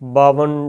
52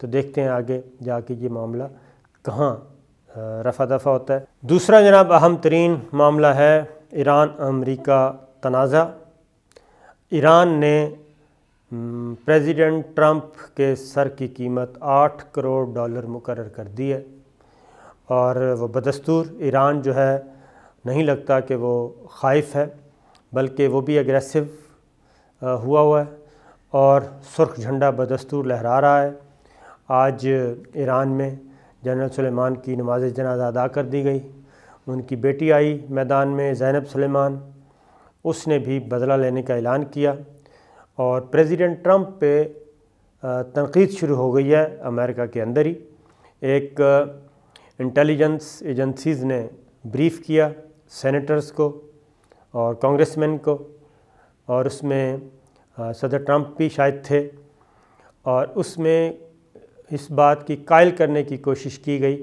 تو دیکھتے ہیں آگے جا کے یہ معاملہ کہاں رفع دفع ہوتا ہے۔ دوسرا جناب اہم ترین معاملہ ہے ایران امریکہ تنازع۔ ایران نے پریزیڈنٹ ٹرمپ کے سر کی قیمت $8 کروڑ مقرر کر دی ہے، اور وہ بدستور ایران جو ہے نہیں لگتا کہ وہ خائف ہے، بلکہ وہ بھی اگریسو ہوا ہے اور سرخ جھنڈا بدستور لہرا رہا ہے۔ آج ایران میں جنرل سلیمان کی نماز جنازہ ادا کر دی گئی، ان کی بیٹی آئی میدان میں زینب سلیمان، اس نے بھی بدلہ لینے کا اعلان کیا، اور پریزیڈنٹ ٹرمپ پہ تنقید شروع ہو گئی ہے امریکہ کے اندر ہی۔ ایک انٹیلیجنس ایجنسیز نے بریف کیا سینیٹرز کو اور کانگریس مین کو، اور اس میں صدر ٹرمپ بھی شاید تھے، اور اس میں اس بات کی قائل کرنے کی کوشش کی گئی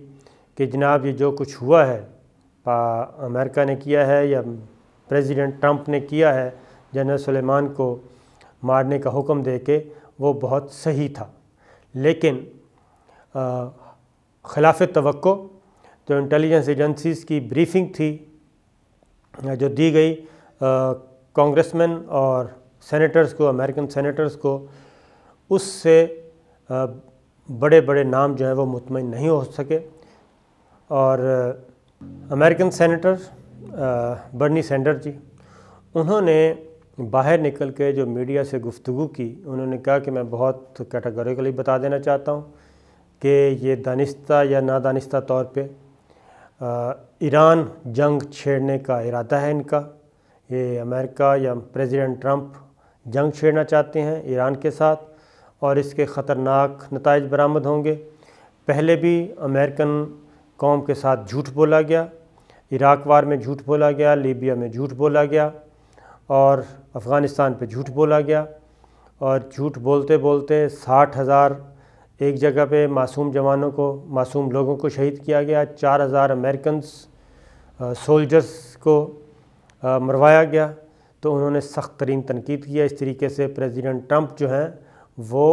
کہ جناب یہ جو کچھ ہوا ہے امریکہ نے کیا ہے یا پریزیڈنٹ ٹرمپ نے کیا ہے جنرل سلیمان کو مارنے کا حکم دے کے، وہ بہت صحیح تھا، لیکن خلاف توقع جو انٹیلیجنس ایجنسیز کی بریفنگ تھی جو دی گئی کانگریس مین اور سینیٹرز کو، امریکن سینیٹرز کو، اس سے بڑے بڑے نام جو ہیں وہ مطمئن نہیں ہو سکے، اور امریکن سینیٹر برنی سینڈر جی، انہوں نے باہر نکل کے جو میڈیا سے گفتگو کی، انہوں نے کہا کہ میں بہت کیٹیگوریکلی بتا دینا چاہتا ہوں کہ یہ دانستہ یا نادانستہ طور پہ ایران جنگ چھیڑنے کا ارادہ ہے ان کا، یہ امریکہ یا پریزیڈنٹ ٹرمپ جنگ چھیڑنا چاہتے ہیں ایران کے ساتھ، اور اس کے خطرناک نتائج برآمد ہوں گے۔ پہلے بھی امریکن قوم کے ساتھ جھوٹ بولا گیا، عراق وار میں جھوٹ بولا گیا، لیبیا میں جھوٹ بولا گیا، اور افغانستان پہ جھوٹ بولا گیا، اور جھوٹ بولتے بولتے 60,000 ایک جگہ پہ معصوم جوانوں کو، معصوم لوگوں کو شہید کیا گیا، 4,000 امریکنز سولجرز کو مروایا گیا۔ تو انہوں نے سخت ترین تنقید کیا۔ اس طریقے سے پریزیڈنٹ ٹرمپ جو ہیں وہ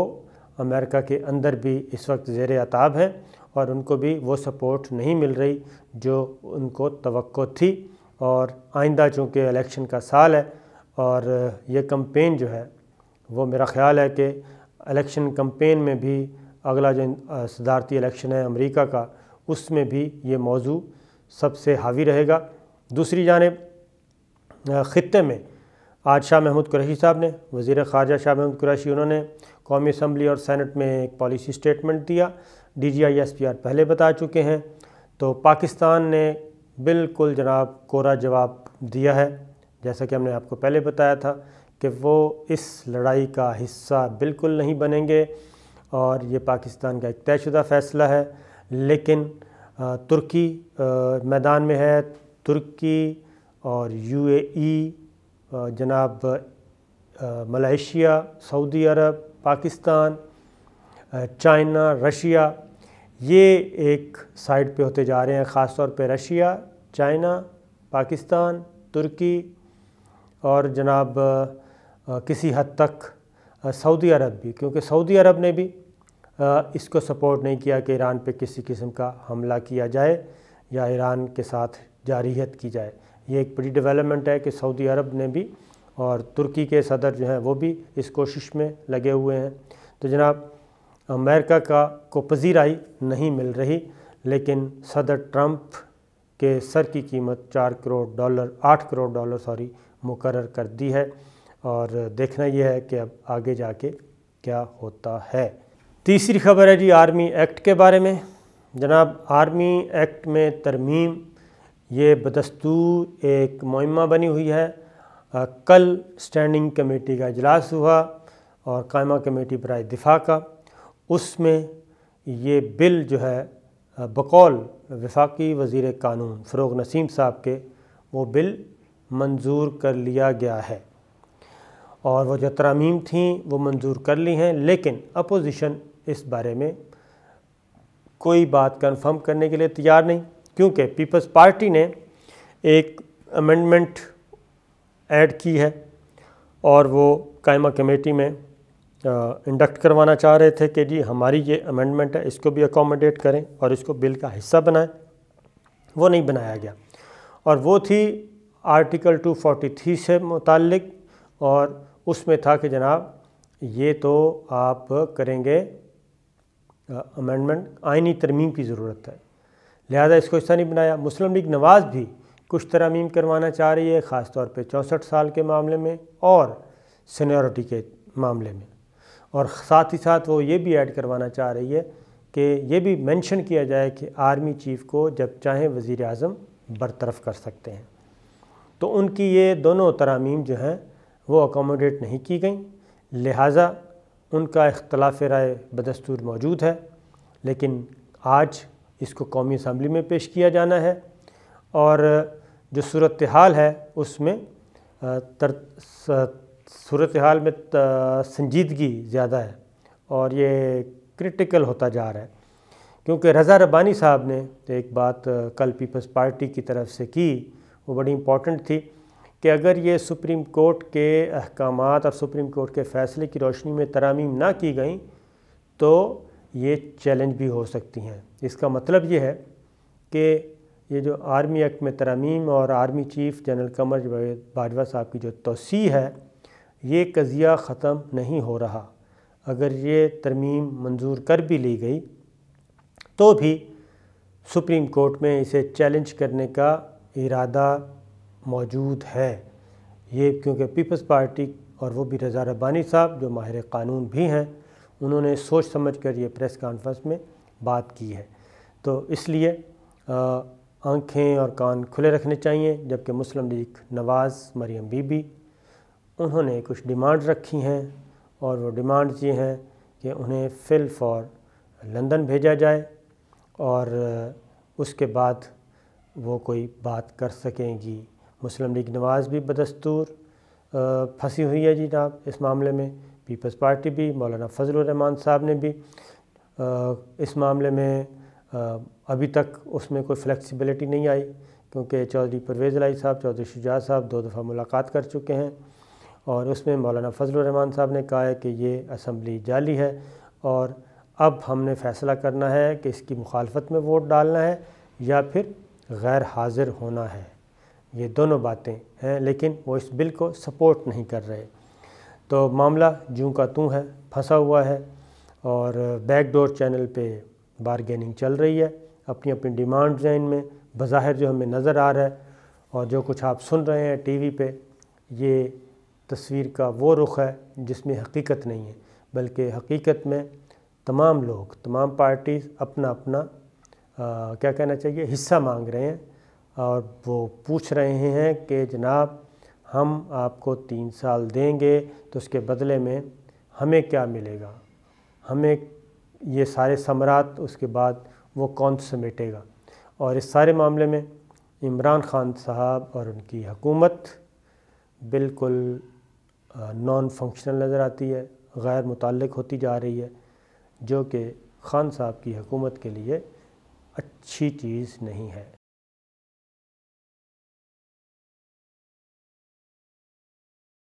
امریکہ کے اندر بھی اس وقت زیر عتاب ہیں، اور ان کو بھی وہ سپورٹ نہیں مل رہی جو ان کو توقع تھی، اور آئندہ چونکہ الیکشن کا سال ہے، اور یہ کمپین جو ہے وہ میرا خیال ہے کہ الیکشن کمپین میں بھی اگلا جو صدارتی الیکشن ہے امریکہ کا، اس میں بھی یہ موضوع سب سے حاوی رہے گا۔ دوسری جانب خطے میں آج شاہ محمود قریشی صاحب نے، وزیر خارجہ شاہ محمود قریشی، انہوں نے قومی اسمبلی اور سینٹ میں ایک پالیسی سٹیٹمنٹ دیا۔ DGISPR پہلے بتا چکے ہیں، تو پاکستان نے بالکل جناب کوڑا جواب دیا ہے، جیسا کہ ہم نے آپ کو پہلے بتایا تھا کہ وہ اس لڑائی کا حصہ بالکل نہیں بنیں گے، اور یہ پاکستان کا ایک طے شدہ فیصلہ ہے۔ لیکن ترکی میدان میں ہے، ترکی اور UAE، جناب ملائیشیا، سعودی عرب، پاکستان، چائنا، رشیا، یہ ایک سائڈ پہ ہوتے جا رہے ہیں، خاص طور پہ رشیا، چائنا، پاکستان، ترکی، اور جناب کسی حد تک سعودی عرب بھی، کیونکہ سعودی عرب نے بھی اس کو سپورٹ نہیں کیا کہ ایران پہ کسی قسم کا حملہ کیا جائے یا ایران کے ساتھ جارحیت کی جائے۔ یہ ایک بڑی ڈیولپمنٹ ہے کہ سعودی عرب نے بھی اور ترکی کے صدر جو ہیں وہ بھی اس کوشش میں لگے ہوئے ہیں۔ تو جناب امریکہ کو پذیرائی نہیں مل رہی، لیکن صدر ٹرمپ کے سر کی قیمت $8 کروڑ مقرر کر دی ہے، اور دیکھنا یہ ہے کہ اب آگے جا کے کیا ہوتا ہے۔ تیسری خبر ہے جی آرمی ایکٹ کے بارے میں۔ جناب آرمی ایکٹ میں ترمیم یہ بدستور ایک مہمہ بنی ہوئی ہے۔ کل اسٹینڈنگ کمیٹی کا اجلاس ہوا اور قائمہ کمیٹی برائے دفاع کا، اس میں یہ بل جو ہے بقول وفاقی وزیر قانون فروغ نسیم صاحب کے، وہ بل منظور کر لیا گیا ہے، اور وہ جو ترامیم تھیں وہ منظور کر لی ہیں، لیکن اپوزیشن اس بارے میں کوئی بات کنفرم کرنے کے لیے تیار نہیں، کیونکہ پیپلز پارٹی نے ایک امینڈمنٹ ایڈ کی ہے، اور وہ قائمہ کمیٹی میں انڈکٹ کروانا چاہ رہے تھے کہ جی ہماری یہ امینڈمنٹ ہے، اس کو بھی اکوموڈیٹ کریں اور اس کو بل کا حصہ بنائیں، وہ نہیں بنایا گیا، اور وہ تھی آرٹیکل 243 سے متعلق، اور اس میں تھا کہ جناب یہ تو آپ کریں گے امینڈمنٹ، آئینی ترمیم کی ضرورت ہے، لہذا اس کو حصہ نہیں بنایا۔ مسلم لیگ نواز بھی کچھ ترامیم کروانا چاہ رہی ہے، خاص طور پہ 64 سال کے معاملے میں اور سینیورٹی کے معاملے میں، اور ساتھ ہی ساتھ وہ یہ بھی ایڈ کروانا چاہ رہی ہے کہ یہ بھی مینشن کیا جائے کہ آرمی چیف کو جب چاہیں وزیر اعظم برطرف کر سکتے ہیں۔ تو ان کی یہ دونوں ترامیم جو ہیں وہ اکوموڈیٹ نہیں کی گئیں، لہٰذا ان کا اختلاف رائے بدستور موجود ہے، لیکن آج اس کو قومی اسمبلی میں پیش کیا جانا ہے، اور جو صورتحال ہے اس میں صورتحال میں سنجیدگی زیادہ ہے، اور یہ کرٹیکل ہوتا جا رہا ہے، کیونکہ رضا ربانی صاحب نے ایک بات کل پیپلز پارٹی کی طرف سے کی، وہ بڑی امپورٹنٹ تھی کہ اگر یہ سپریم کورٹ کے احکامات اور سپریم کورٹ کے فیصلے کی روشنی میں ترامیم نہ کی گئیں تو یہ چیلنج بھی ہو سکتی ہیں۔ اس کا مطلب یہ ہے کہ یہ جو آرمی ایکٹ میں ترامیم اور army chief general Qamar Javed Bajwa صاحب کی جو توسیع ہے، یہ قضیہ ختم نہیں ہو رہا۔ اگر یہ ترمیم منظور کر بھی لی گئی تو بھی سپریم کورٹ میں اسے چیلنج کرنے کا ارادہ موجود ہے، یہ کیونکہ پیپلز پارٹی اور وہ بھی رضا ربانی صاحب جو ماہر قانون بھی ہیں، انہوں نے سوچ سمجھ کر یہ پریس کانفرنس میں بات کی ہے۔ تو اس لیے آنکھیں اور کان کھلے رکھنے چاہیے، جبکہ مسلم لیگ نواز مریم بی بی انہوں نے کچھ ڈیمانڈ رکھی ہیں، اور وہ ڈیمانڈز یہ ہیں کہ انہیں فی الفور لندن بھیجا جائے، اور اس کے بعد وہ کوئی بات کر سکیں گی۔ مسلم لیگ نواز بھی بدستور پھنسی ہوئی ہے جناب اس معاملے میں، پیپلز پارٹی بھی، مولانا فضل الرحمان صاحب نے بھی اس معاملے میں ابھی تک اس میں کوئی فلیکسیبلٹی نہیں آئی، کیونکہ چودھری پرویز الہی صاحب، چودھری شجاعت صاحب 2 دفعہ ملاقات کر چکے ہیں، اور اس میں مولانا فضل الرحمان صاحب نے کہا ہے کہ یہ اسمبلی جعلی ہے، اور اب ہم نے فیصلہ کرنا ہے کہ اس کی مخالفت میں ووٹ ڈالنا ہے یا پھر غیر حاضر ہونا ہے۔ یہ دونوں باتیں ہیں، لیکن وہ اس بل کو سپورٹ نہیں کر رہے۔ تو معاملہ جوں کا توں ہے، پھنسا ہوا ہے، اور بیک ڈور چینل پہ بارگیننگ چل رہی ہے، اپنی اپنی ڈیمانڈز ہیں ان میں، بظاہر جو ہمیں نظر آ رہا ہے اور جو کچھ آپ سن رہے ہیں ٹی وی پہ، یہ تصویر کا وہ رخ ہے جس میں حقیقت نہیں ہے، بلکہ حقیقت میں تمام لوگ، تمام پارٹیز اپنا اپنا کیا کہنا چاہیے حصہ مانگ رہے ہیں، اور وہ پوچھ رہے ہیں کہ جناب ہم آپ کو 3 سال دیں گے تو اس کے بدلے میں ہمیں کیا ملے گا، ہمیں یہ سارے ثمرات اس کے بعد وہ کون سمیٹے گا۔ اور اس سارے معاملے میں عمران خان صاحب اور ان کی حکومت بالکل نان فنکشنل نظر آتی ہے، غیر متعلق ہوتی جا رہی ہے، جو کہ خان صاحب کی حکومت کے لیے اچھی چیز نہیں ہے۔